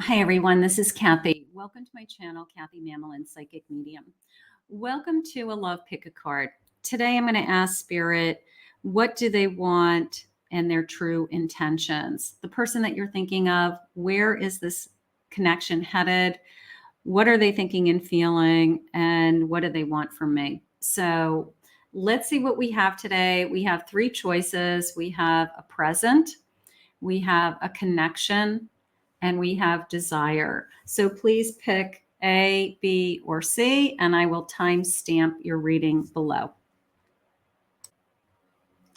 Hi everyone, this is Kathy. Welcome to my channel, Kathy Mamelin, Psychic Medium. Welcome to a Love Pick a Card. Today I'm going to ask Spirit, what do they want and their true intentions? The person that you're thinking of, where is this connection headed? What are they thinking and feeling? And what do they want from me? So let's see what we have today. We have three choices. We have a present, we have a connection, and we have desire. So please pick A, B, or C, and I will timestamp your reading below.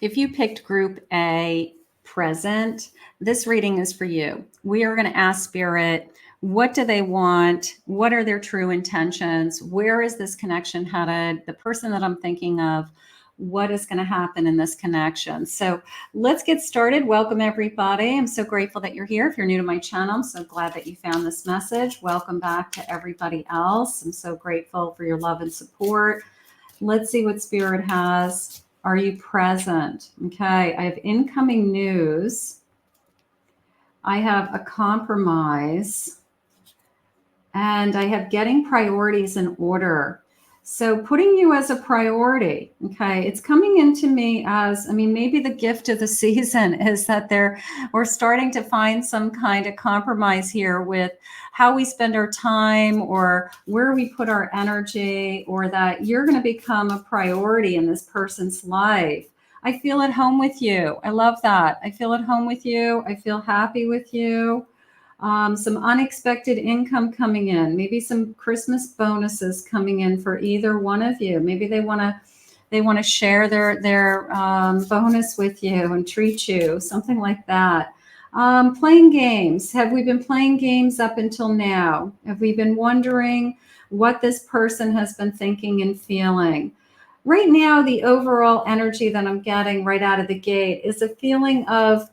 If you picked group A, present, this reading is for you. We are going to ask Spirit, what do they want? What are their true intentions? Where is this connection headed? The person that I'm thinking of, what is going to happen in this connection? So let's get started. Welcome everybody. I'm so grateful that you're here. If you're new to my channel, I'm so glad that you found this message. Welcome back to everybody else. I'm so grateful for your love and support. Let's see what Spirit has. Are you present? Okay, I have incoming news. I have a compromise. And I have getting priorities in order. So putting you as a priority, okay, it's coming into me as, maybe the gift of the season is that we're starting to find some kind of compromise here with how we spend our time or where we put our energy, or that you're going to become a priority in this person's life. I feel at home with you. I love that. I feel at home with you. I feel happy with you. Some unexpected income coming in, maybe some Christmas bonuses coming in for either one of you. Maybe they want to share their bonus with you and treat you, something like that. Playing games. Have we been playing games up until now? Have we been wondering what this person has been thinking and feeling? Right now, the overall energy that I'm getting right out of the gate is a feeling of,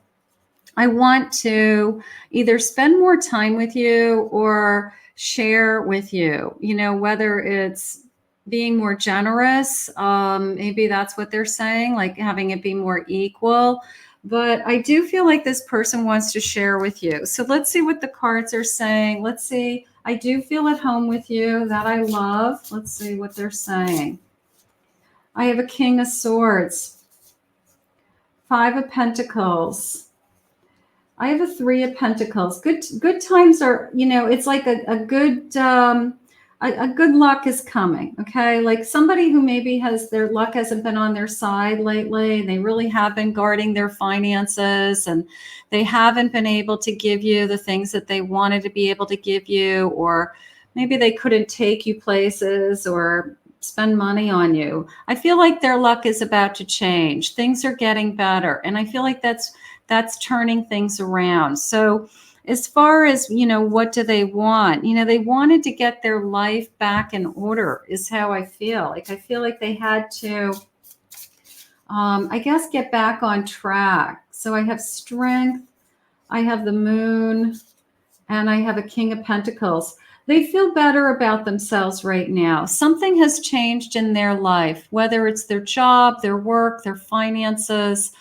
I want to either spend more time with you or share with you, whether it's being more generous. Maybe that's what they're saying, like having it be more equal. But I do feel like this person wants to share with you. So let's see what the cards are saying. Let's see. I do feel at home with you, that I love. Let's see what they're saying. I have a King of Swords, Five of Pentacles. I have a Three of Pentacles. Good times are, it's like a good luck is coming. Okay. Like somebody who maybe their luck hasn't been on their side lately. They really have been guarding their finances and they haven't been able to give you the things that they wanted to be able to give you, or maybe they couldn't take you places or spend money on you. I feel like their luck is about to change. Things are getting better. And I feel like that's turning things around. So as far as, what do they want? They wanted to get their life back in order is how I feel. Like, I feel like they had to, I guess, get back on track. So I have Strength, I have the Moon, and I have a King of Pentacles. They feel better about themselves right now. Something has changed in their life, whether it's their job, their work, their finances,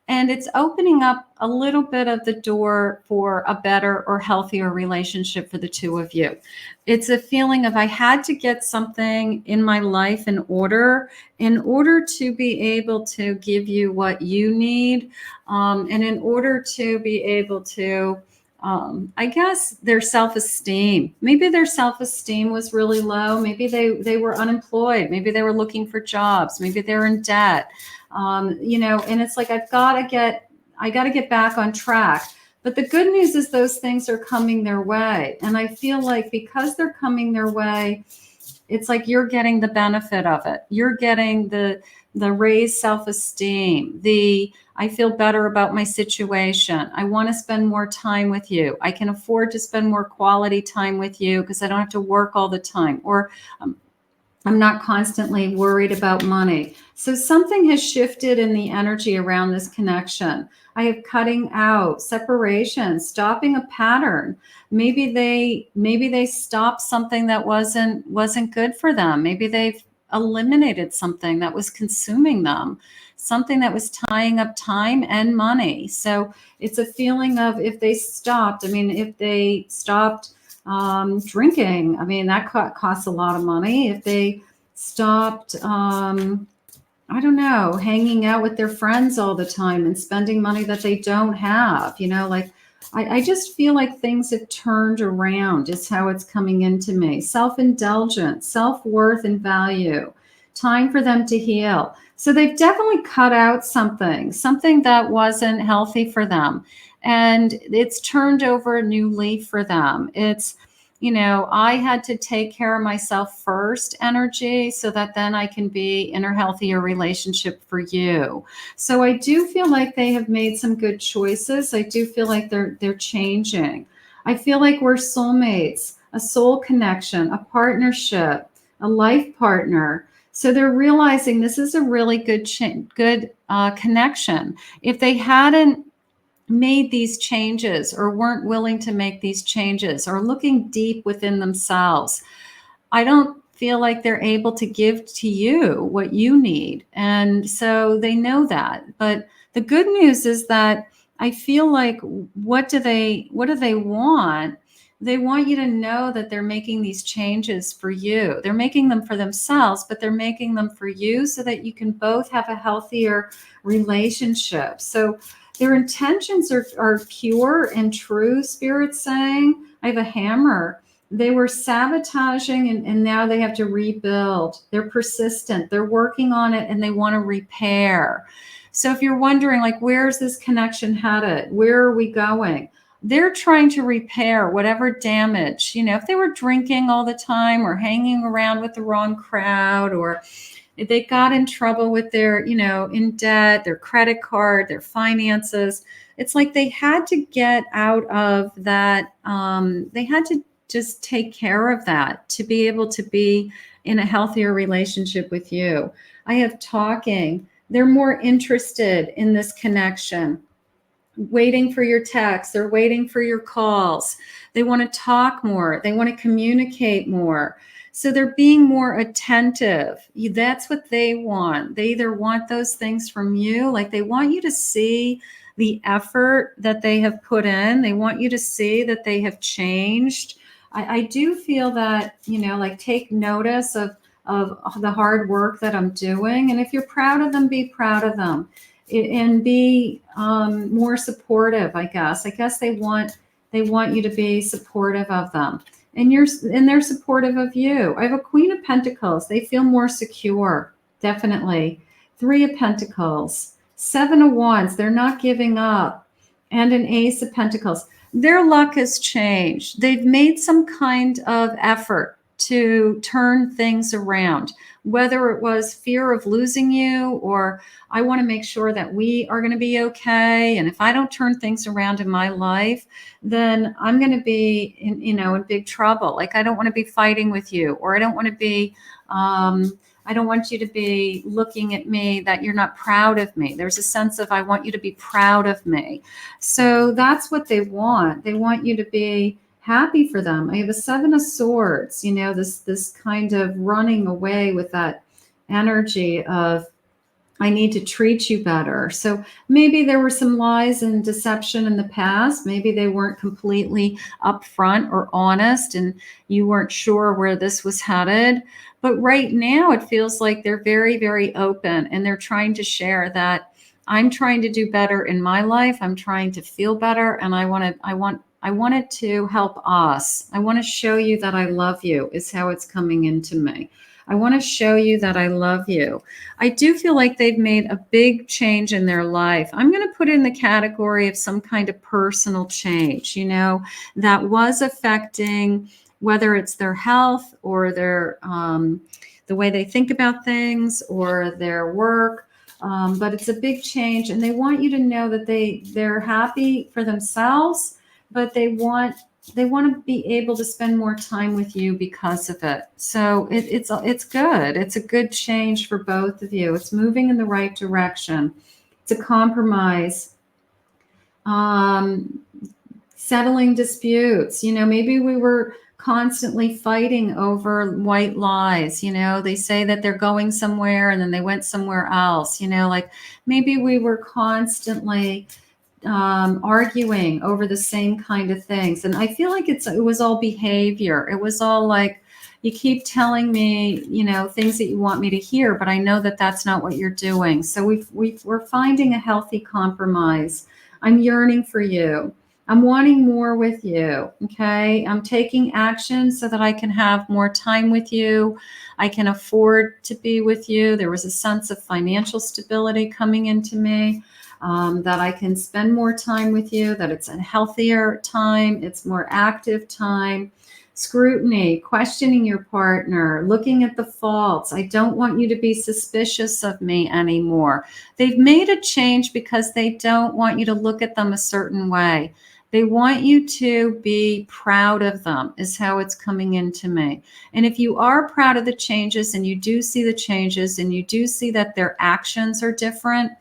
and it's opening up a little bit of the door for a better or healthier relationship for the two of you. It's a feeling of, I had to get something in my life in order to be able to give you what you need, and in order to be able to, I guess, their self-esteem. Maybe their self-esteem was really low. Maybe they were unemployed. Maybe they were looking for jobs. Maybe they're in debt. And it's like, I got to get back on track. But the good news is those things are coming their way. And I feel like because they're coming their way, it's like you're getting the benefit of it. You're getting the raised self-esteem, I feel better about my situation. I want to spend more time with you. I can afford to spend more quality time with you because I don't have to work all the time, or I'm not constantly worried about money. So something has shifted in the energy around this connection. I have cutting out, separation, stopping a pattern. Maybe they stopped something that wasn't good for them. Maybe they've eliminated something that was consuming them. something that was tying up time and money. So it's a feeling of if they stopped, if they stopped drinking, that costs a lot of money. If they stopped, I don't know, hanging out with their friends all the time and spending money that they don't have, like I just feel like things have turned around is how it's coming into me. Self-indulgence, self-worth and value, time for them to heal. So they've definitely cut out something that wasn't healthy for them. And it's turned over a new leaf for them. It's, I had to take care of myself first energy so that then I can be in a healthier relationship for you. So I do feel like they have made some good choices. I do feel like they're changing. I feel like we're soulmates, a soul connection, a partnership, a life partner. So they're realizing this is a really good connection. If they hadn't made these changes or weren't willing to make these changes or looking deep within themselves, I don't feel like they're able to give to you what you need. And so they know that. But the good news is that I feel like what do they want? They want you to know that they're making these changes for you. They're making them for themselves, but they're making them for you so that you can both have a healthier relationship. So their intentions are pure and true, Spirit's saying. I have a hammer. They were sabotaging and now they have to rebuild. They're persistent. They're working on it and they want to repair. So if you're wondering, like, where's this connection headed? Where are we going? They're trying to repair whatever damage, if they were drinking all the time or hanging around with the wrong crowd, or if they got in trouble with their, in debt, their credit card, their finances. It's like they had to get out of that. They had to just take care of that to be able to be in a healthier relationship with you. I have talking. They're more interested in this connection, waiting for your texts. They're waiting for your calls. They want to talk more. They want to communicate more. So they're being more attentive. That's what they want. They either want those things from you, like they want you to see the effort that they have put in. They want you to see that they have changed. I do feel that, like take notice of the hard work that I'm doing. And if you're proud of them, be proud of them and be more supportive, I guess. I guess they want you to be supportive of them. And they're supportive of you. I have a Queen of Pentacles. They feel more secure, definitely. 3 of Pentacles, 7 of Wands. They're not giving up. And an Ace of Pentacles. Their luck has changed. They've made some kind of effort to turn things around, whether it was fear of losing you or I want to make sure that we are going to be okay. And if I don't turn things around in my life, then I'm going to be in big trouble. Like I don't want to be fighting with you, or I don't want to be, I don't want you to be looking at me that you're not proud of me. There's a sense of, I want you to be proud of me. So that's what they want. They want you to be happy for them. I have a 7 of Swords, this kind of running away with that energy of, I need to treat you better. So maybe there were some lies and deception in the past. Maybe they weren't completely upfront or honest and you weren't sure where this was headed. But right now it feels like they're very, very open and they're trying to share that I'm trying to do better in my life. I'm trying to feel better. And I wanted to help us. I want to show you that I love you is how it's coming into me. I want to show you that I love you. I do feel like they've made a big change in their life. I'm going to put it in the category of some kind of personal change, that was affecting whether it's their health or their the way they think about things or their work. But it's a big change, and they want you to know that they're happy for themselves, but they want to be able to spend more time with you because of it. So it's good. It's a good change for both of you. It's moving in the right direction. It's a compromise. Settling disputes. Maybe we were constantly fighting over white lies. You know, they say that they're going somewhere and then they went somewhere else. You know, like maybe we were constantly arguing over the same kind of things. And I feel like it was all behavior. It was all like, you keep telling me, you know, things that you want me to hear, but I know that that's not what you're doing. So we're finding a healthy compromise. I'm yearning for you. I'm wanting more with you. Okay. I'm taking action so that I can have more time with you. I can afford to be with you. There was a sense of financial stability coming into me. That I can spend more time with you, that it's a healthier time, it's more active time. Scrutiny, questioning your partner, looking at the faults. I don't want you to be suspicious of me anymore. They've made a change because they don't want you to look at them a certain way. They want you to be proud of them, is how it's coming into me. And if you are proud of the changes and you do see the changes and you do see that their actions are different,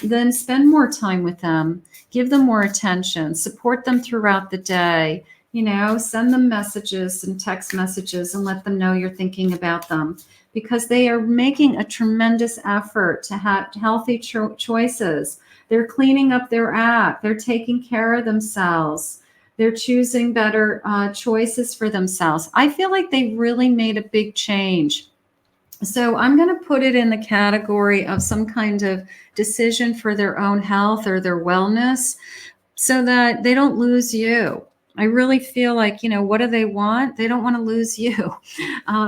then spend more time with them, give them more attention, support them throughout the day, you know, send them messages and text messages and let them know you're thinking about them, because they are making a tremendous effort to have healthy choices. They're cleaning up their act. They're taking care of themselves. They're choosing better choices for themselves. I feel like they really made a big change. So I'm going to put it in the category of some kind of decision for their own health or their wellness so that they don't lose you. I really feel like, you know, what do they want? They don't want to lose you.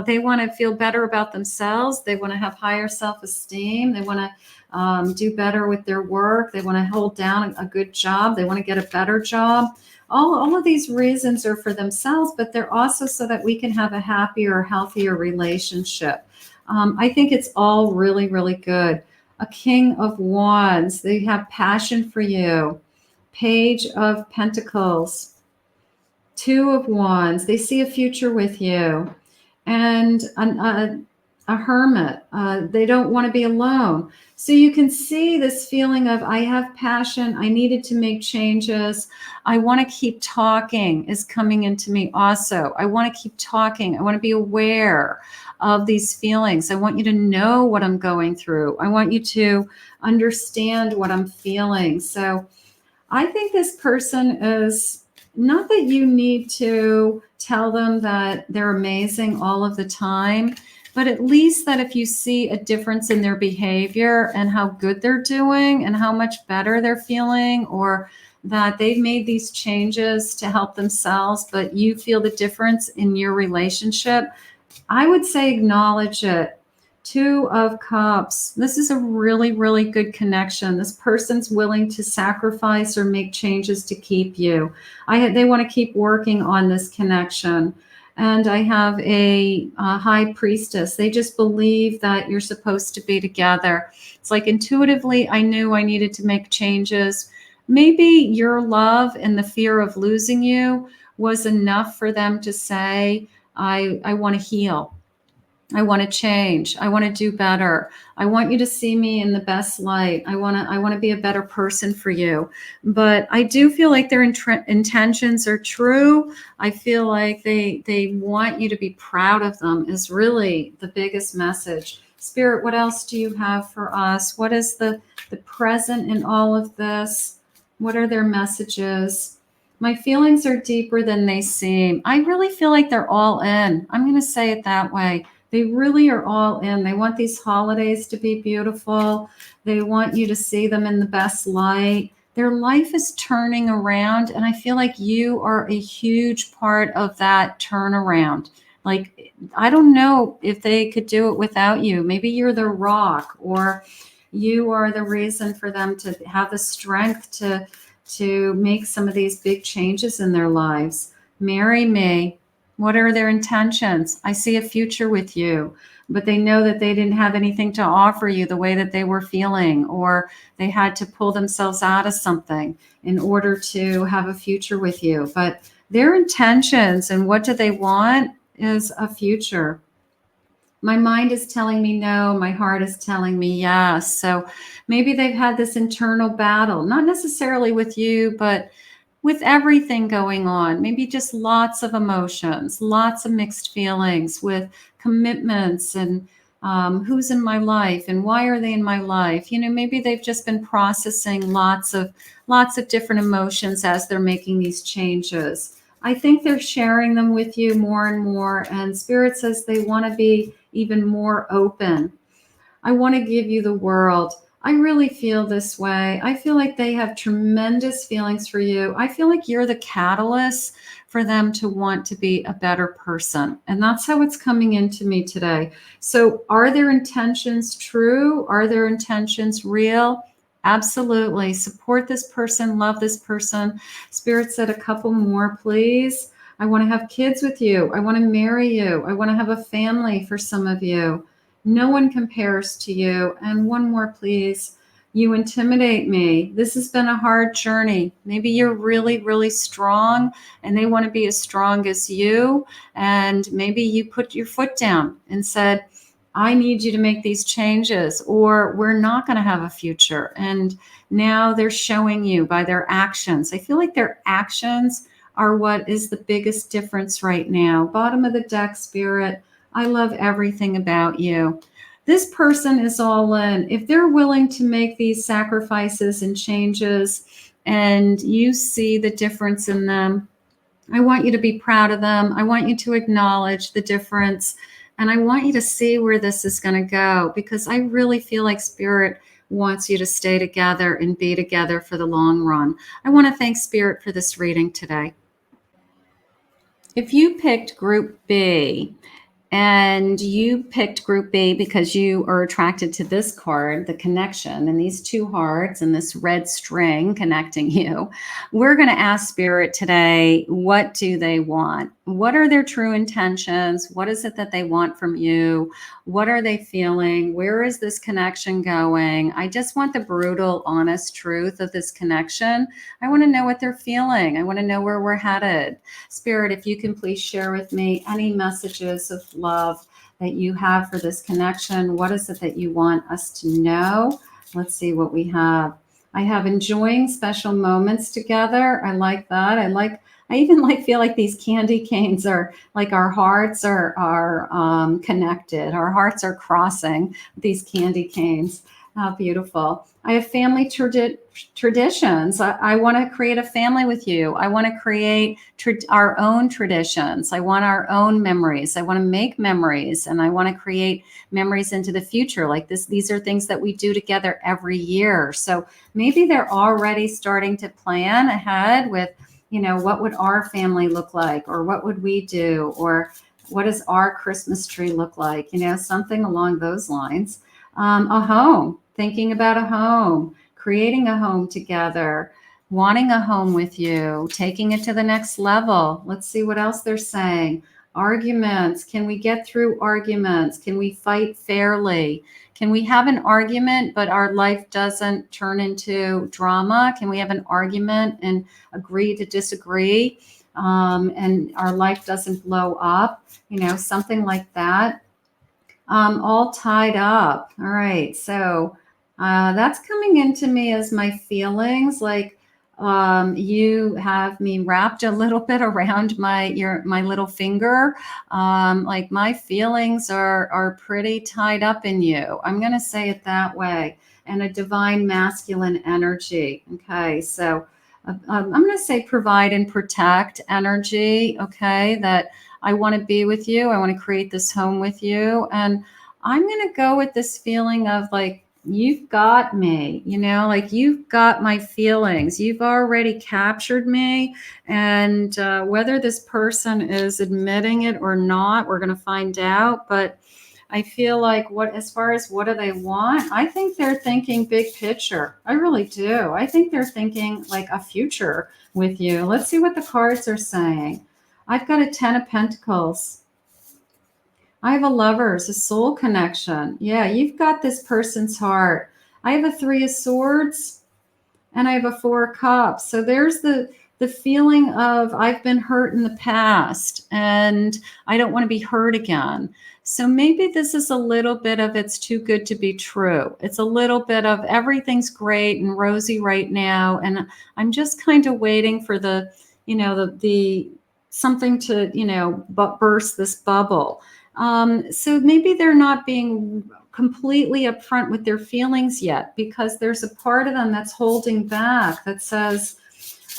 They want to feel better about themselves. They want to have higher self-esteem. They want to do better with their work. They want to hold down a good job. They want to get a better job. All of these reasons are for themselves, but they're also so that we can have a happier, healthier relationship. I think it's all really, really good. A King of Wands. They have passion for you. Page of Pentacles. Two of Wands. They see a future with you. And a Hermit. They don't want to be alone. So you can see this feeling of, I have passion. I needed to make changes. I want to keep talking is coming into me also. I want to keep talking. I want to be aware of these feelings. I want you to know what I'm going through. I want you to understand what I'm feeling. So I think this person is, not that you need to tell them that they're amazing all of the time, but at least that if you see a difference in their behavior and how good they're doing and how much better they're feeling, or that they've made these changes to help themselves, but you feel the difference in your relationship, I would say acknowledge it. Two of Cups. This is a really, really good connection. This person's willing to sacrifice or make changes to keep you. They want to keep working on this connection. And I have a High Priestess. They just believe that you're supposed to be together. It's like intuitively, I knew I needed to make changes. Maybe your love and the fear of losing you was enough for them to say, I want to heal. I want to change. I want to do better. I want you to see me in the best light. I want to be a better person for you. But I do feel like their intentions are true. I feel like they want you to be proud of them is really the biggest message. Spirit, what else do you have for us? What is the present in all of this? What are their messages? My feelings are deeper than they seem. I really feel like they're all in. I'm going to say it that way. They really are all in. They want these holidays to be beautiful. They want you to see them in the best light. Their life is turning around, and I feel like you are a huge part of that turnaround. Like, I don't know if they could do it without you. Maybe you're the rock, or you are the reason for them to have the strength to make some of these big changes in their lives. Marry me. What are their intentions? I see a future with you, but they know that they didn't have anything to offer you the way that they were feeling, or they had to pull themselves out of something in order to have a future with you. But their intentions and what do they want is a future. My mind is telling me no, my heart is telling me yes. So maybe they've had this internal battle, not necessarily with you, but with everything going on, maybe just lots of emotions, lots of mixed feelings with commitments and who's in my life and why are they in my life? You know, maybe they've just been processing lots of different emotions as they're making these changes. I think they're sharing them with you more and more, and Spirit says they want to be even more open. I want to give you the world. I really feel this way. I feel like they have tremendous feelings for you. I feel like you're the catalyst for them to want to be a better person. And that's how it's coming into me today. So, are their intentions true? Are their intentions real? Absolutely. Support this person, love this person. Spirit said a couple more, please. I want to have kids with you. I want to marry you. I want to have a family for some of you. No one compares to you. And one more, please. You intimidate me. This has been a hard journey. Maybe you're really, really strong and they want to be as strong as you. And maybe you put your foot down and said, I need you to make these changes or we're not going to have a future. And now they're showing you by their actions. I feel like their actions are what is the biggest difference right now. Bottom of the deck, Spirit. I love everything about you. This person is all in. If they're willing to make these sacrifices and changes and you see the difference in them, I want you to be proud of them. I want you to acknowledge the difference. And I want you to see where this is going to go because I really feel like Spirit wants you to stay together and be together for the long run. I want to thank Spirit for this reading today. If you picked Group B, and you picked Group B because you are attracted to this card, the connection, and these two hearts and this red string connecting you. We're going to ask Spirit today, what do they want? What are their true intentions? What is it that they want from you? What are they feeling? Where is this connection going? I just want the brutal, honest truth of this connection. I want to know what they're feeling. I want to know where we're headed. Spirit, if you can please share with me any messages of love that you have for this connection. What is it that you want us to know? Let's see what we have. I have enjoying special moments together. I like that. I even feel like these candy canes are like our hearts are connected. Our hearts are crossing these candy canes. How beautiful. I have family traditions. I want to create a family with you. I want to create our own traditions. I want our own memories. I want to make memories and I want to create memories into the future like this. These are things that we do together every year. So maybe they're already starting to plan ahead with, you know, what would our family look like or what would we do or what does our Christmas tree look like? You know, something along those lines. A home, thinking about a home, creating a home together, wanting a home with you, taking it to the next level. Let's see what else they're saying. Arguments. Can we get through arguments? Can we fight fairly? Can we have an argument, but our life doesn't turn into drama? Can we have an argument and agree to disagree? And our life doesn't blow up, you know, something like that. All tied up. All right. So that's coming into me as my feelings. Like you have me wrapped a little bit around my little finger. Like my feelings are pretty tied up in you. I'm going to say it that way. And a divine masculine energy. Okay. So I'm going to say provide and protect energy. Okay. That I want to be with you. I want to create this home with you. And I'm going to go with this feeling of like, you've got me, you know, like you've got my feelings. You've already captured me. And whether this person is admitting it or not, we're going to find out. But I feel like as far as what do they want? I think they're thinking big picture. I really do. I think they're thinking like a future with you. Let's see what the cards are saying. I've got a 10 of Pentacles. I have a Lovers, a soul connection. Yeah, you've got this person's heart. I have a 3 of Swords and I have a 4 of Cups. So there's the the feeling of I've been hurt in the past and I don't want to be hurt again. So maybe this is a little bit of it's too good to be true. It's a little bit of everything's great and rosy right now. And I'm just kind of waiting for the, the something to, burst this bubble. So maybe they're not being completely upfront with their feelings yet, because there's a part of them that's holding back that says,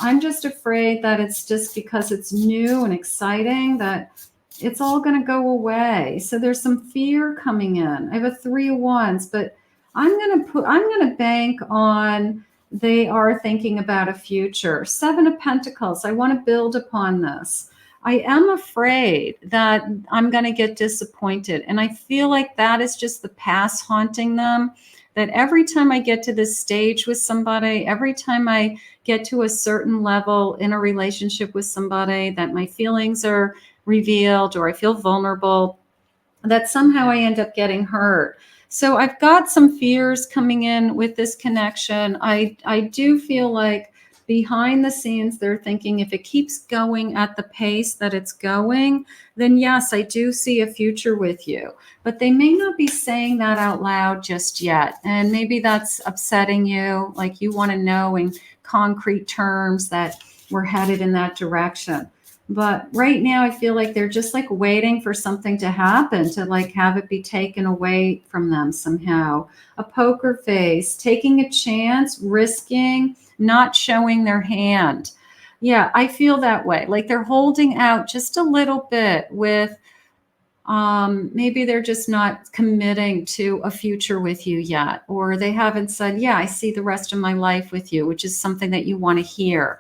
I'm just afraid that it's just because it's new and exciting that it's all going to go away. So there's some fear coming in. I have a 3 of Wands, but I'm going to bank on they are thinking about a future. 7 of Pentacles. I want to build upon this. I am afraid that I'm going to get disappointed. And I feel like that is just the past haunting them. That every time I get to this stage with somebody, every time I get to a certain level in a relationship with somebody, that my feelings are revealed or I feel vulnerable, that somehow I end up getting hurt. So I've got some fears coming in with this connection. I do feel like behind the scenes, they're thinking if it keeps going at the pace that it's going, then yes, I do see a future with you. But they may not be saying that out loud just yet. And maybe that's upsetting you. Like you want to know in concrete terms that we're headed in that direction. But right now, I feel like they're just like waiting for something to happen to like have it be taken away from them somehow. A poker face, taking a chance, risking, not showing their hand. Yeah, I feel that way. Like they're holding out just a little bit with maybe they're just not committing to a future with you yet, or they haven't said, yeah, I see the rest of my life with you, which is something that you want to hear.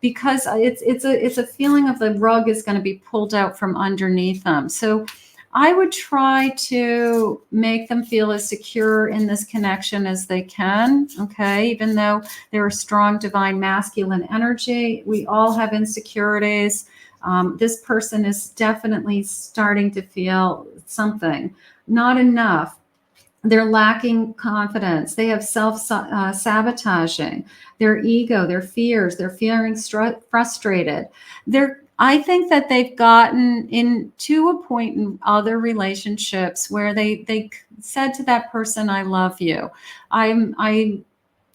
Because it's a feeling of the rug is going to be pulled out from underneath them. So I would try to make them feel as secure in this connection as they can. Okay, even though they're a strong divine masculine energy, we all have insecurities. This person is definitely starting to feel something, not enough. They're lacking confidence. They have self-sabotaging, their ego, their fears. They're feeling frustrated. I think that they've gotten into a point in other relationships where they said to that person, "I love you. I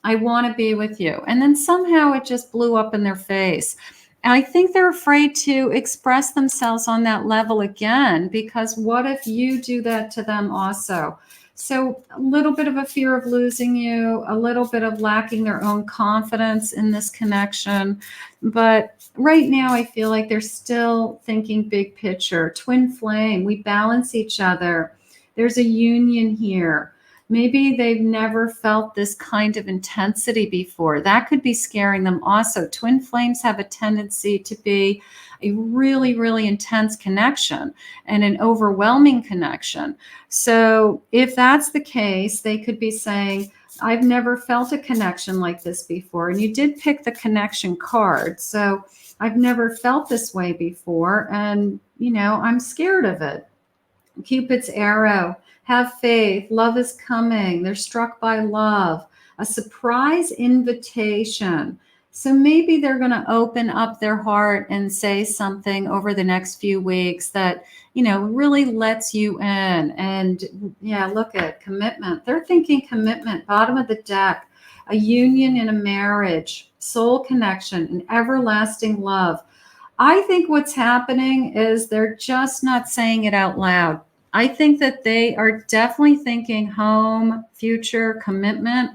want to be with you," and then somehow it just blew up in their face. And I think they're afraid to express themselves on that level again, because what if you do that to them also? So a little bit of a fear of losing you, a little bit of lacking their own confidence in this connection. But right now, I feel like they're still thinking big picture. Twin flame, we balance each other. There's a union here. Maybe they've never felt this kind of intensity before. That could be scaring them also. Twin flames have a tendency to be a really, really intense connection and an overwhelming connection. So if that's the case, they could be saying, I've never felt a connection like this before. And you did pick the connection card. So I've never felt this way before. And, I'm scared of it. Cupid's arrow. Have faith. Love is coming. They're struck by love. A surprise invitation. So maybe they're going to open up their heart and say something over the next few weeks that, really lets you in. And yeah, look at commitment. They're thinking commitment, bottom of the deck, a union in a marriage, soul connection, an everlasting love. I think what's happening is they're just not saying it out loud. I think that they are definitely thinking home, future, commitment,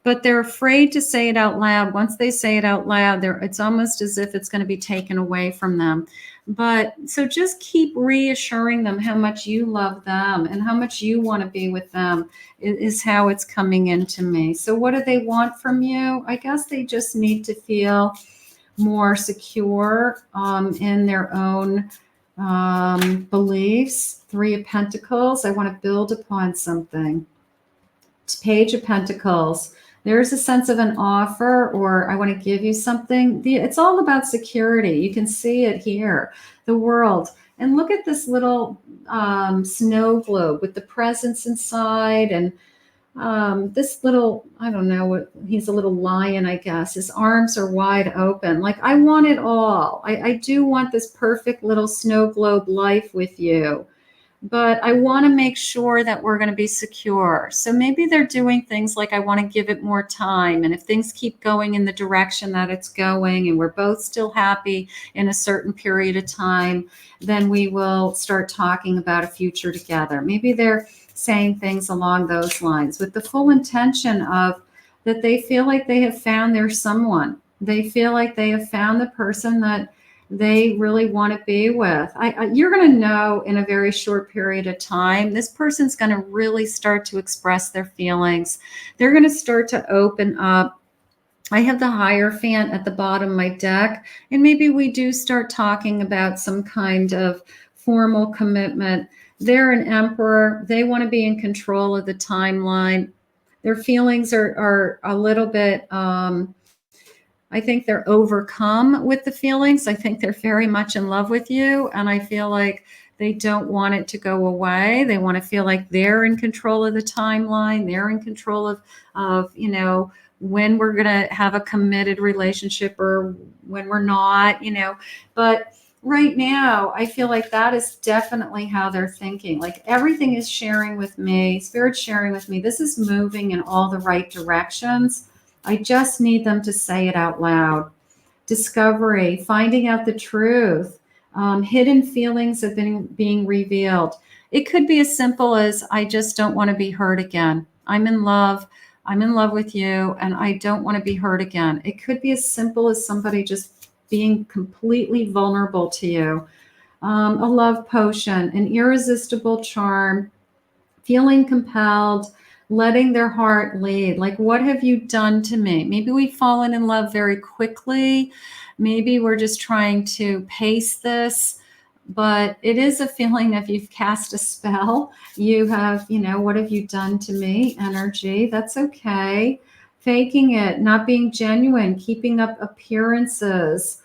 but they're afraid to say it out loud. Once they say it out loud, it's almost as if it's going to be taken away from them. But so just keep reassuring them how much you love them and how much you want to be with them is how it's coming into me. So what do they want from you? I guess they just need to feel more secure in their own beliefs. 3 of Pentacles. I want to build upon something. Page of Pentacles. There's a sense of an offer, or I want to give you something. It's all about security. You can see it here. The World. And look at this little snow globe with the presents inside. And This little, I don't know what, he's a little lion, I guess. His arms are wide open. Like, I want it all. I do want this perfect little snow globe life with you. But I want to make sure that we're going to be secure. So maybe they're doing things like, I want to give it more time. And if things keep going in the direction that it's going, and we're both still happy in a certain period of time, then we will start talking about a future together. Maybe they're saying things along those lines with the full intention of that they feel like they have found their someone. They feel like they have found the person that they really want to be with. You're going to know in a very short period of time. This person's going to really start to express their feelings. They're going to start to open up. I have the Hierophant at the bottom of my deck, and maybe we do start talking about some kind of formal commitment. They're an Emperor. They want to be in control of the timeline. Their feelings are a little bit, I think they're overcome with the feelings. I think they're very much in love with you. And I feel like they don't want it to go away. They want to feel like they're in control of the timeline. They're in control of when we're going to have a committed relationship or when we're not, but right now, I feel like that is definitely how they're thinking. Like, everything is sharing with me, Spirit's sharing with me. This is moving in all the right directions. I just need them to say it out loud. Discovery, finding out the truth, hidden feelings have been being revealed. It could be as simple as, I just don't want to be hurt again. I'm in love with you, and I don't want to be hurt again. It could be as simple as somebody just being completely vulnerable to you. A love potion, an irresistible charm, feeling compelled, letting their heart lead. Like, what have you done to me? Maybe we've fallen in love very quickly. Maybe we're just trying to pace this, but it is a feeling if you've cast a spell, you have, what have you done to me? Energy. That's okay. Faking it, not being genuine, keeping up appearances.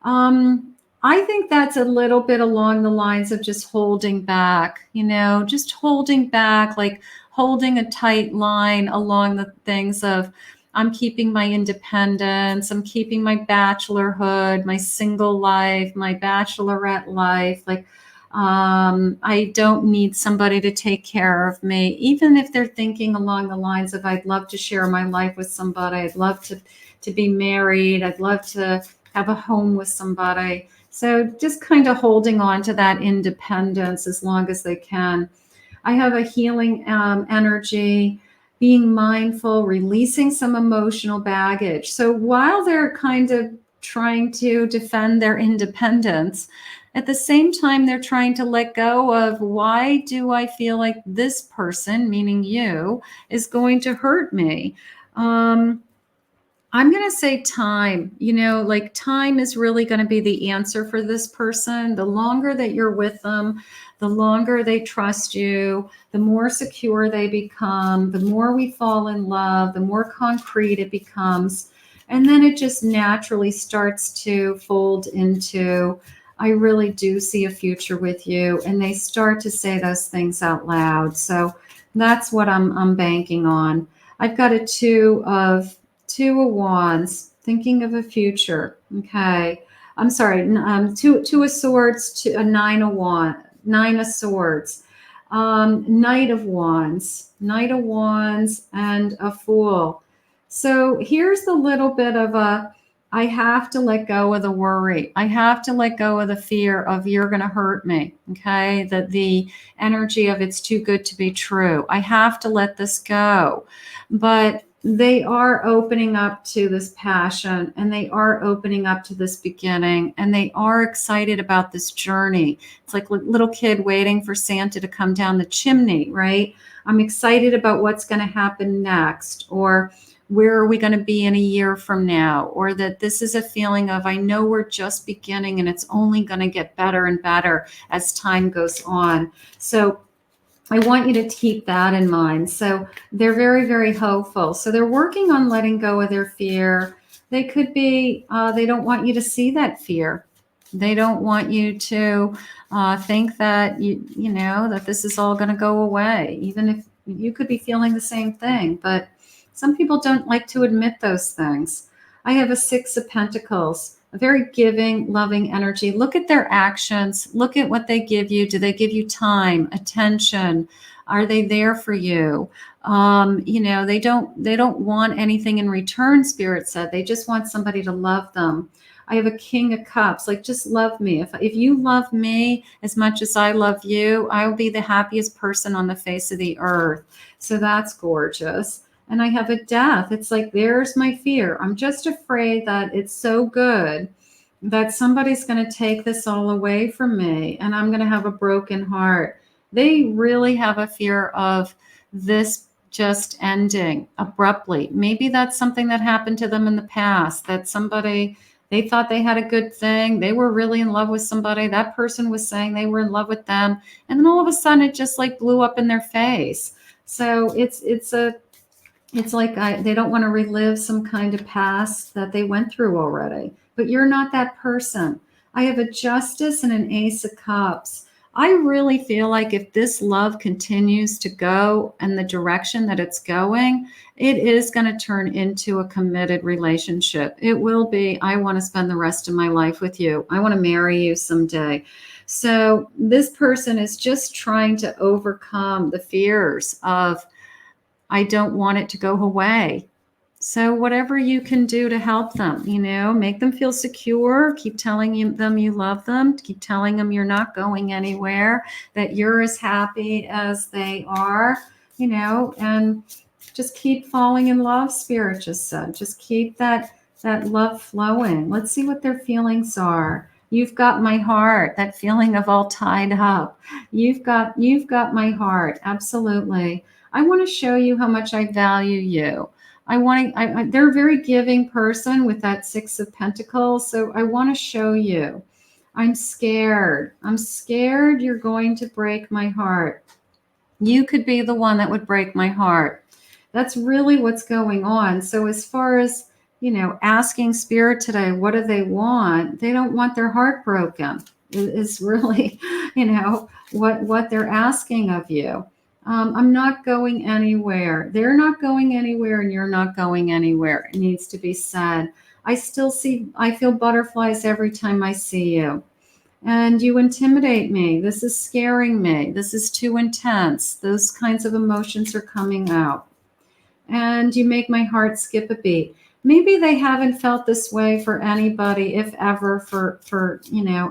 I think that's a little bit along the lines of just holding back, just holding back, like holding a tight line along the things of, I'm keeping my independence, I'm keeping my bachelorhood, my single life, my bachelorette life. Like, I don't need somebody to take care of me, even if they're thinking along the lines of, I'd love to share my life with somebody. I'd love to be married. I'd love to have a home with somebody. So just kind of holding on to that independence as long as they can. I have a healing energy, being mindful, releasing some emotional baggage. So while they're kind of trying to defend their independence, at the same time, they're trying to let go of, why do I feel like this person, meaning you, is going to hurt me? I'm going to say time. Like, time is really going to be the answer for this person. The longer that you're with them, the longer they trust you, the more secure they become, the more we fall in love, the more concrete it becomes. And then it just naturally starts to fold into, I really do see a future with you. And they start to say those things out loud. So that's what I'm banking on. I've got a Two of Wands, thinking of a future. Okay. I'm sorry. Two of Swords, a Nine of Swords, Knight of Wands, and a Fool. So here's the little bit of I have to let go of the worry. I have to let go of the fear of, you're going to hurt me. Okay. The energy of, it's too good to be true. I have to let this go. But they are opening up to this passion, and they are opening up to this beginning, and they are excited about this journey. It's like a little kid waiting for Santa to come down the chimney, right? I'm excited about what's going to happen next, or where are we going to be in a year from now, or that this is a feeling of, I know we're just beginning and it's only going to get better and better as time goes on. So I want you to keep that in mind. So they're very, very hopeful. So they're working on letting go of their fear. They could be, they don't want you to see that fear. They don't want you to think that, that this is all going to go away. Even if You could be feeling the same thing, but some people don't like to admit those things. I have a Six of Pentacles, a very giving, loving energy. Look at their actions. Look at what they give you. Do they give you time, attention? Are they there for you? They don't want anything in return, Spirit said. They just want somebody to love them. I have a King of Cups, like, just love me. If you love me as much as I love you, I will be the happiest person on the face of the earth. So that's gorgeous. And I have a Death. It's like, there's my fear. I'm just afraid that it's so good that somebody's going to take this all away from me and I'm going to have a broken heart. They really have a fear of this just ending abruptly. Maybe that's something that happened to them in the past, that somebody, they thought they had a good thing. They were really in love with somebody. That person was saying they were in love with them. And then all of a sudden it just like blew up in their face. So it's like they don't want to relive some kind of past that they went through already. But you're not that person. I have a Justice and an Ace of Cups. I really feel like if this love continues to go in the direction that it's going, it is going to turn into a committed relationship. It will be, I want to spend the rest of my life with you. I want to marry you someday. So this person is just trying to overcome the fears of, I don't want it to go away. So whatever you can do to help them, make them feel secure, keep telling them you love them, keep telling them you're not going anywhere, that you're as happy as they are, and just keep falling in love, Spirit just said. Just keep that love flowing. Let's see what their feelings are. You've got my heart, that feeling of all tied up. You've got my heart. Absolutely. I want to show you how much I value you. They're a very giving person with that Six of Pentacles. So I want to show you. I'm scared. I'm scared you're going to break my heart. You could be the one that would break my heart. That's really what's going on. So as far as, asking Spirit today, what do they want? They don't want their heart broken. It's really, what they're asking of you. I'm not going anywhere. They're not going anywhere and you're not going anywhere. It needs to be said. I feel butterflies every time I see you. And you intimidate me. This is scaring me. This is too intense. Those kinds of emotions are coming out. And you make my heart skip a beat. Maybe they haven't felt this way for anybody, if ever for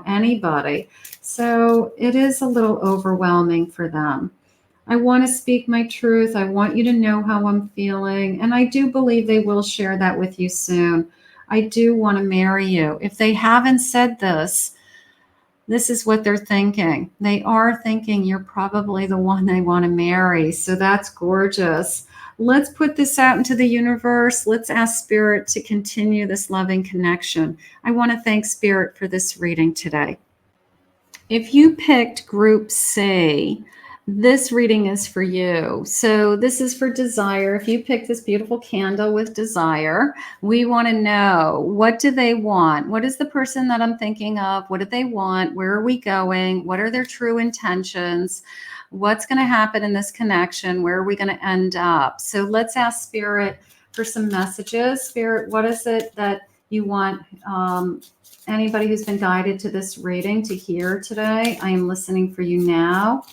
anybody. So it is a little overwhelming for them. I want to speak my truth. I want you to know how I'm feeling. And I do believe they will share that with you soon. I do want to marry you. If they haven't said this is what they're thinking. They are thinking you're probably the one they want to marry. So that's gorgeous. Let's put this out into the universe. Let's ask Spirit to continue this loving connection. I want to thank Spirit for this reading today. If you picked Group C, this reading is for you. So this is for desire. If you pick this beautiful candle with desire, we want to know, what do they want? What is the person that I'm thinking of? What do they want? Where are we going? What are their true intentions? What's going to happen in this connection? Where are we going to end up? So let's ask Spirit for some messages. Spirit, what is it that you want anybody who's been guided to this reading to hear today? I am listening for you now.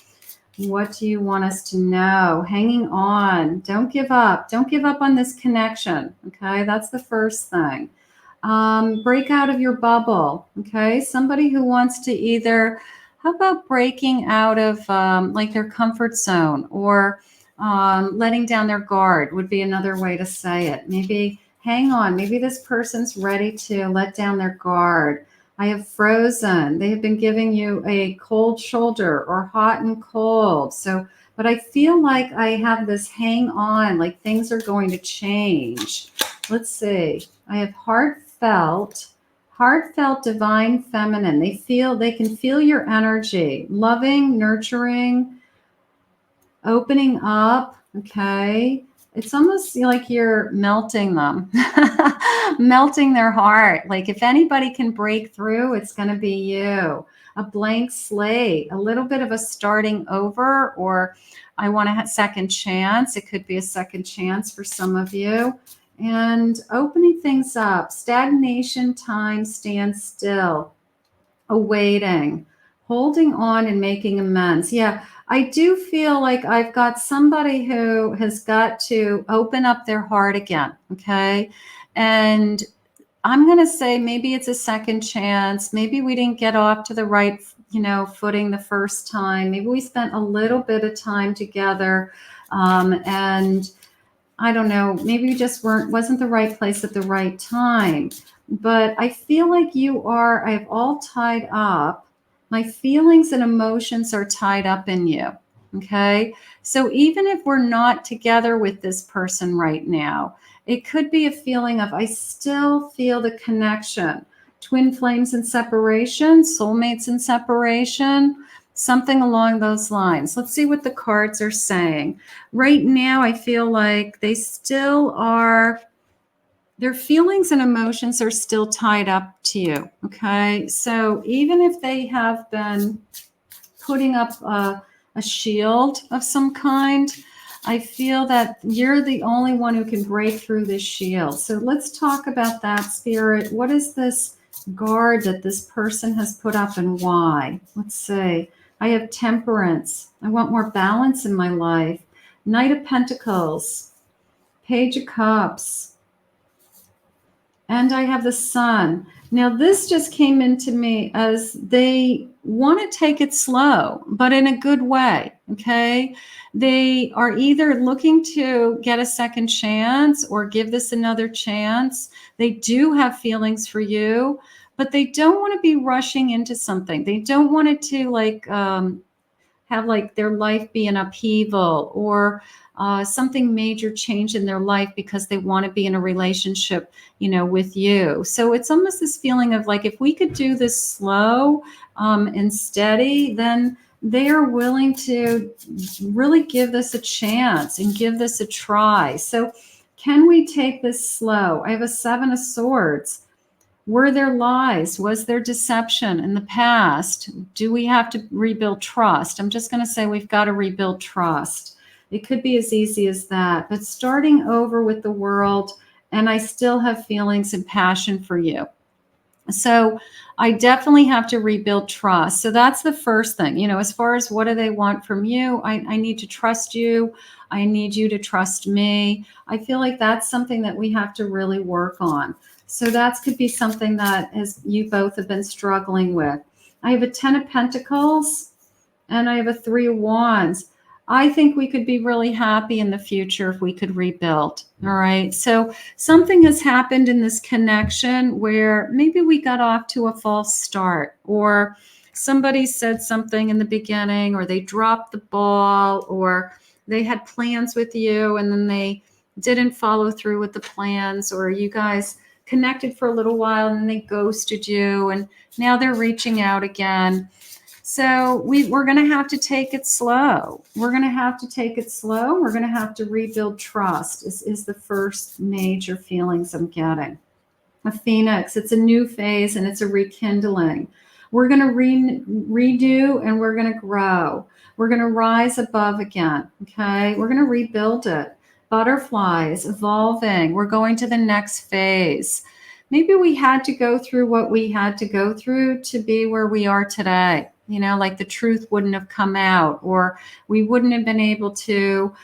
What do you want us to know? Hanging on. Don't give up. Don't give up on this connection. Okay, that's the first thing. Break out of your bubble. Okay, somebody who wants to either, how about breaking out of like their comfort zone, or letting down their guard would be another way to say it. Maybe hang on. Maybe this person's ready to let down their guard. I have frozen. They have been giving you a cold shoulder or hot and cold. So, but I feel like I have this hang on, like things are going to change. Let's see. I have heartfelt divine feminine. They can feel your energy, loving, nurturing, opening up. Okay. It's almost like you're melting them, melting their heart. Like if anybody can break through, it's going to be you. A blank slate, a little bit of a starting over, or I want a second chance. It could be a second chance for some of you. And opening things up, stagnation, time, stand still, awaiting, holding on and making amends. Yeah, I do feel like I've got somebody who has got to open up their heart again. Okay. And I'm going to say maybe it's a second chance. Maybe we didn't get off to the right, footing the first time. Maybe we spent a little bit of time together. And I don't know, maybe you just wasn't the right place at the right time. But I feel like I have all tied up. My feelings and emotions are tied up in you. Okay. So even if we're not together with this person right now, it could be a feeling of, I still feel the connection. Twin flames in separation, soulmates in separation, something along those lines. Let's see what the cards are saying. Right now, I feel like their feelings and emotions are still tied up to you. Okay. So even if they have been putting up a shield of some kind, I feel that you're the only one who can break through this shield. So let's talk about that, Spirit. What is this guard that this person has put up and why? Let's see. I have Temperance. I want more balance in my life. Knight of Pentacles. Page of Cups. And I have the Sun. Now, this just came into me as they want to take it slow, but in a good way, okay? They are either looking to get a second chance or give this another chance. They do have feelings for you, but they don't want to be rushing into something. They don't want it to have like their life be an upheaval or something major change in their life because they want to be in a relationship, with you. So it's almost this feeling of like, if we could do this slow and steady, then they are willing to really give this a chance and give this a try. So can we take this slow? I have a Seven of Swords. Were there lies? Was there deception in the past? Do we have to rebuild trust? I'm just going to say we've got to rebuild trust. It could be as easy as that. But starting over with the world, and I still have feelings and passion for you. So I definitely have to rebuild trust. So that's the first thing, as far as what do they want from you? I need to trust you. I need you to trust me. I feel like that's something that we have to really work on. So that could be something that as you both have been struggling with. I have a Ten of Pentacles and I have a Three of Wands. I think we could be really happy in the future if we could rebuild. All right. So something has happened in this connection where maybe we got off to a false start, or somebody said something in the beginning, or they dropped the ball, or they had plans with you and then they didn't follow through with the plans, or you guys connected for a little while and then they ghosted you and now they're reaching out again. So we're going to have to take it slow. We're going to have to take it slow. We're going to have to rebuild trust is the first major feelings I'm getting. A Phoenix, it's a new phase and it's a rekindling. We're going to redo and we're going to grow. We're going to rise above again, okay? We're going to rebuild it. Butterflies, evolving. We're going to the next phase. Maybe we had to go through what we had to go through to be where we are today. Like the truth wouldn't have come out, or we wouldn't have been able to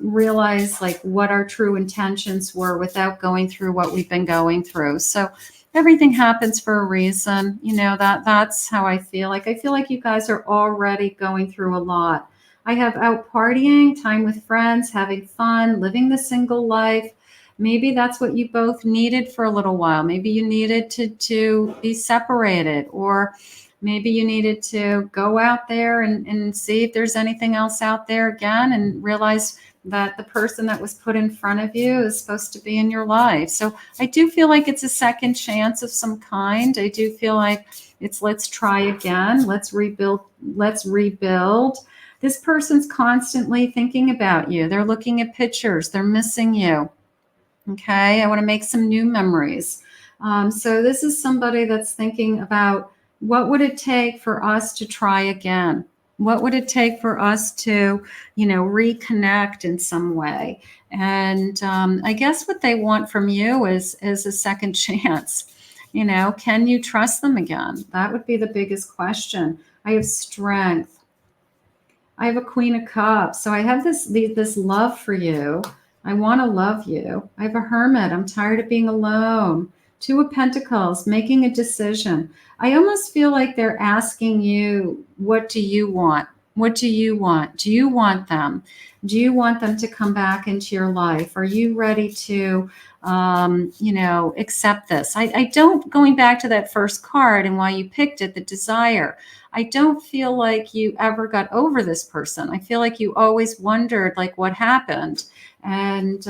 realize like what our true intentions were without going through what we've been going through. So everything happens for a reason. That's how I feel. Like I feel like you guys are already going through a lot. I have out partying, time with friends, having fun, living the single life. Maybe that's what you both needed for a little while. Maybe you needed to be separated, or maybe you needed to go out there and see if there's anything else out there again and realize that the person that was put in front of you is supposed to be in your life. So I do feel like it's a second chance of some kind. I do feel like it's let's try again. Let's rebuild. Let's rebuild. This person's constantly thinking about you. They're looking at pictures. They're missing you. Okay. I want to make some new memories. So this is somebody that's thinking about what would it take for us to try again? What would it take for us to, reconnect in some way? And I guess what they want from you is a second chance. Can you trust them again? That would be the biggest question. I have strength. I have a Queen of Cups. So I have this love for you. I want to love you. I have a Hermit. I'm tired of being alone. Two of Pentacles, making a decision. I almost feel like they're asking you, what do you want? What do you want? Do you want them? Do you want them to come back into your life? Are you ready to, accept this? I don't, going back to that first card and why you picked it, the desire. I don't feel like you ever got over this person. I feel like you always wondered, like, what happened? And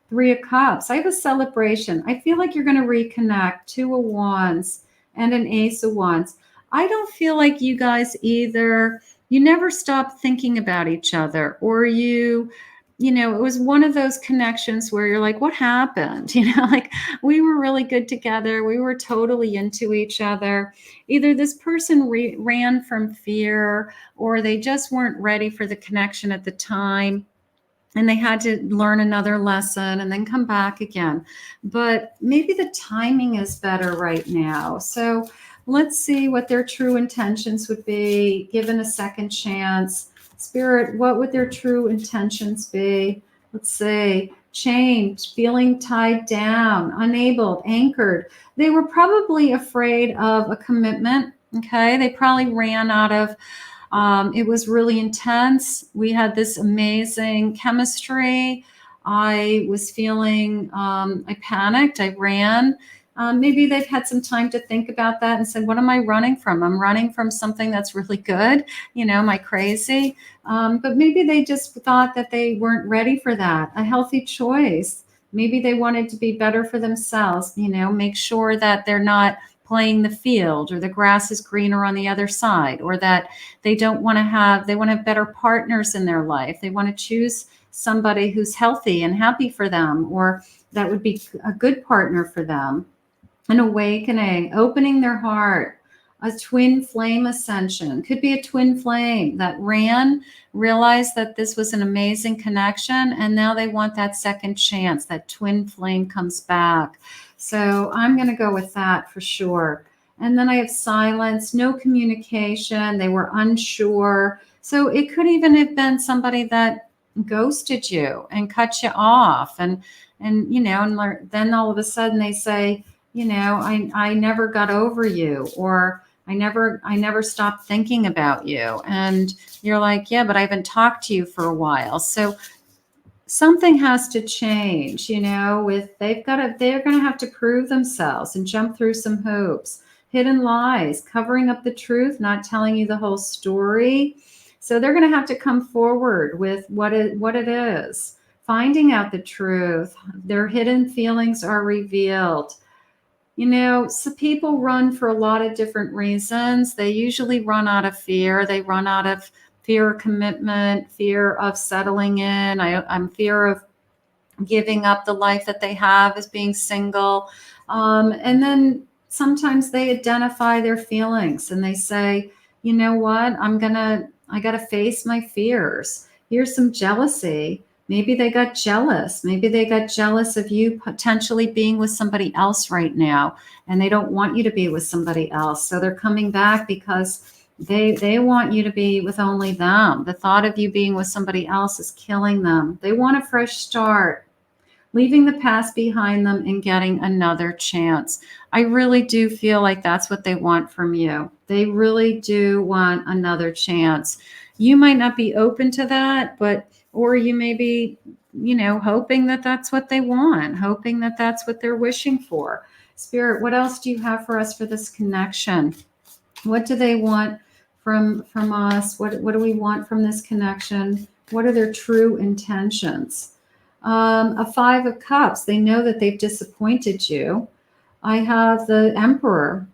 Three of Cups. I have a celebration. I feel like you're going to reconnect. Two of Wands and an Ace of Wands. I don't feel like you guys either, you never stopped thinking about each other, or it was one of those connections where you're like, what happened? Like, we were really good together. We were totally into each other. Either this person ran from fear, or they just weren't ready for the connection at the time, and they had to learn another lesson and then come back again. But maybe the timing is better right now. So let's see what their true intentions would be, given a second chance. Spirit, what would their true intentions be? Let's see. Chained, feeling tied down, unable, anchored. They were probably afraid of a commitment. Okay. They probably ran out of, it was really intense. We had this amazing chemistry. I was feeling, I panicked, I ran. Maybe they've had some time to think about that and said, what am I running from? I'm running from something that's really good. Am I crazy? But maybe they just thought that they weren't ready for that. A healthy choice. Maybe they wanted to be better for themselves, make sure that they're not playing the field, or the grass is greener on the other side, or that they want to have better partners in their life. They want to choose somebody who's healthy and happy for them, or that would be a good partner for them. An awakening, opening their heart, a twin flame ascension. Could be a twin flame that realized that this was an amazing connection, and now they want that second chance. That twin flame comes back. So I'm going to go with that for sure. And then I have silence, no communication. They were unsure. So it could even have been somebody that ghosted you and cut you off. And then all of a sudden they say, I never got over you, or I never stopped thinking about you. And you're like, yeah, but I haven't talked to you for a while. So something has to change, they're going to have to prove themselves and jump through some hoops, hidden lies, covering up the truth, not telling you the whole story. So they're going to have to come forward with what it is, finding out the truth. Their hidden feelings are revealed. So people run for a lot of different reasons. They usually run out of fear. They run out of fear of commitment, fear of settling in. I'm fear of giving up the life that they have as being single. And then sometimes they identify their feelings and they say, you know what, I got to face my fears. Here's some jealousy. Maybe they got jealous. Maybe they got jealous of you potentially being with somebody else right now, and they don't want you to be with somebody else. So they're coming back because they want you to be with only them. The thought of you being with somebody else is killing them. They want a fresh start, leaving the past behind them and getting another chance. I really do feel like that's what they want from you. They really do want another chance. You might not be open to that, or you may be, hoping that that's what they want, hoping that that's what they're wishing for. Spirit, what else do you have for us for this connection? What do they want from us? What do we want from this connection? What are their true intentions? A 5 of Cups. They know that they've disappointed you. I have the Emperor.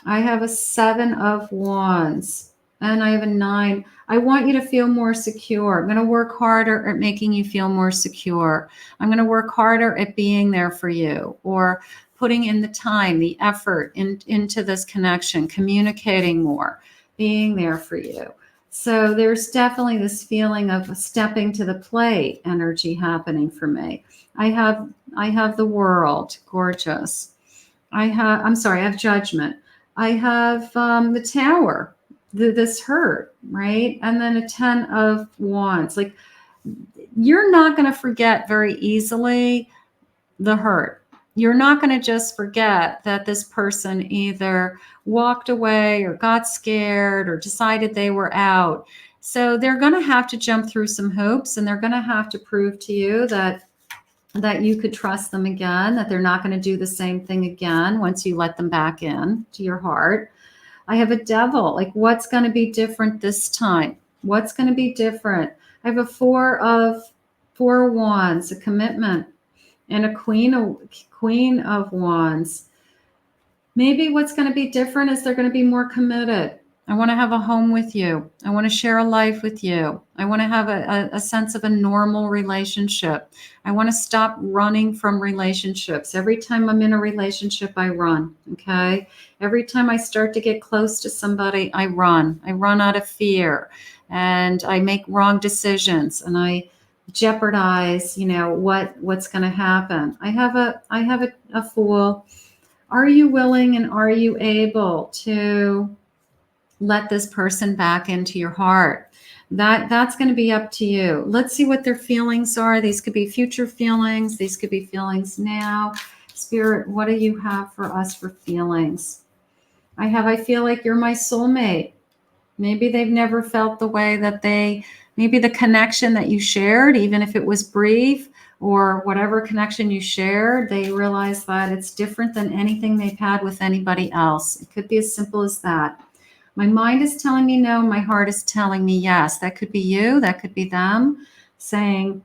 I have a 7 of Wands. And I have a 9. I want you to feel more secure. I'm going to work harder at making you feel more secure. I'm going to work harder at being there for you, or putting in the time, the effort into this connection, communicating more, being there for you. So there's definitely this feeling of stepping to the plate energy happening for me. I have the World, gorgeous. I have Judgment. I have the Tower, this hurt, right? And then a 10 of Wands. Like, you're not going to forget very easily the hurt. You're not going to just forget that this person either walked away or got scared or decided they were out. So they're going to have to jump through some hoops, and they're going to have to prove to you that you could trust them again, that they're not going to do the same thing again once you let them back in to your heart. I have a Devil. Like, what's going to be different this time? What's going to be different? I have a 4 of Wands, a commitment, and a Queen of Wands. Maybe what's going to be different is they're going to be more committed. I want to have a home with you. I want to share a life with you. I want to have a sense of a normal relationship. I want to stop running from relationships. Every time I'm in a relationship, I run, okay? Every time I start to get close to somebody, I run. I run out of fear, and I make wrong decisions, and I jeopardize, what's going to happen. I have a Fool. Are you willing and are you able to let this person back into your heart? That's going to be up to you. Let's see what their feelings are. These could be future feelings. These could be feelings now. Spirit, what do you have for us for feelings? I feel like you're my soulmate. Maybe they've never felt the way that maybe the connection that you shared, even if it was brief, or whatever connection you shared, they realize that it's different than anything they've had with anybody else. It could be as simple as that. My mind is telling me no. My heart is telling me yes. That could be you. That could be them saying,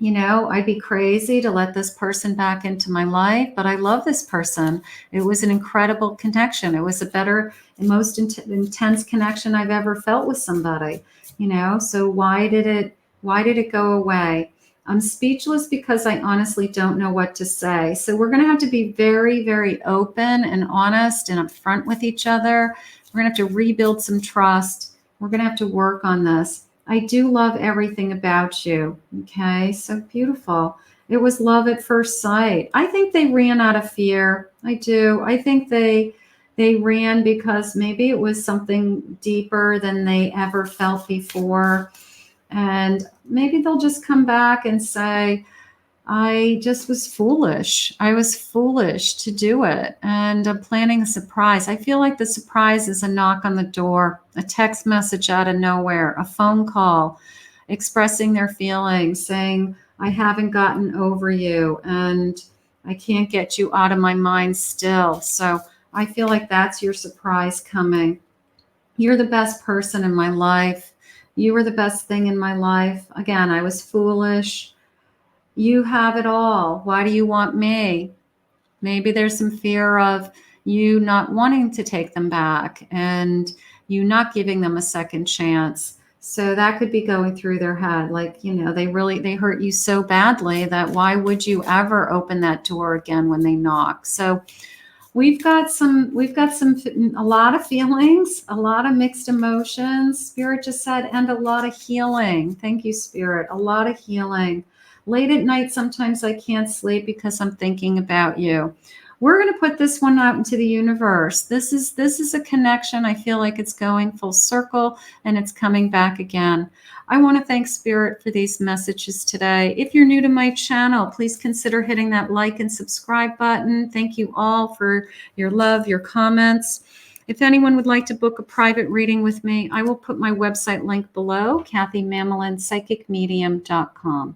I'd be crazy to let this person back into my life, but I love this person. It was an incredible connection. It was a better and most intense connection I've ever felt with somebody, so why did it go away? I'm speechless because I honestly don't know what to say. So we're going to have to be very, very open and honest and upfront with each other. We're going to have to rebuild some trust. We're going to have to work on this. I do love everything about you. Okay, so beautiful. It was love at first sight. I think they ran out of fear. I do. I think they ran because maybe it was something deeper than they ever felt before. And maybe they'll just come back and say, I just was foolish. I was foolish to do it. And I'm planning a surprise. I feel like the surprise is a knock on the door, a text message out of nowhere, a phone call, expressing their feelings, saying, I haven't gotten over you and I can't get you out of my mind still. So I feel like that's your surprise coming. You're the best person in my life. You were the best thing in my life. Again, I was foolish. You have it all. Why do you want me? Maybe there's some fear of you not wanting to take them back and you not giving them a second chance. So that could be going through their head. Like, they hurt you so badly that why would you ever open that door again when they knock? So we've got a lot of feelings, a lot of mixed emotions. Spirit just said, and a lot of healing. Thank you, Spirit. A lot of healing. Late at night, sometimes I can't sleep because I'm thinking about you. We're going to put this one out into the universe. This is a connection. I feel like it's going full circle and it's coming back again. I want to thank Spirit for these messages today. If you're new to my channel, please consider hitting that like and subscribe button. Thank you all for your love, your comments. If anyone would like to book a private reading with me, I will put my website link below, KathyMamolinsPsychicMedium.com.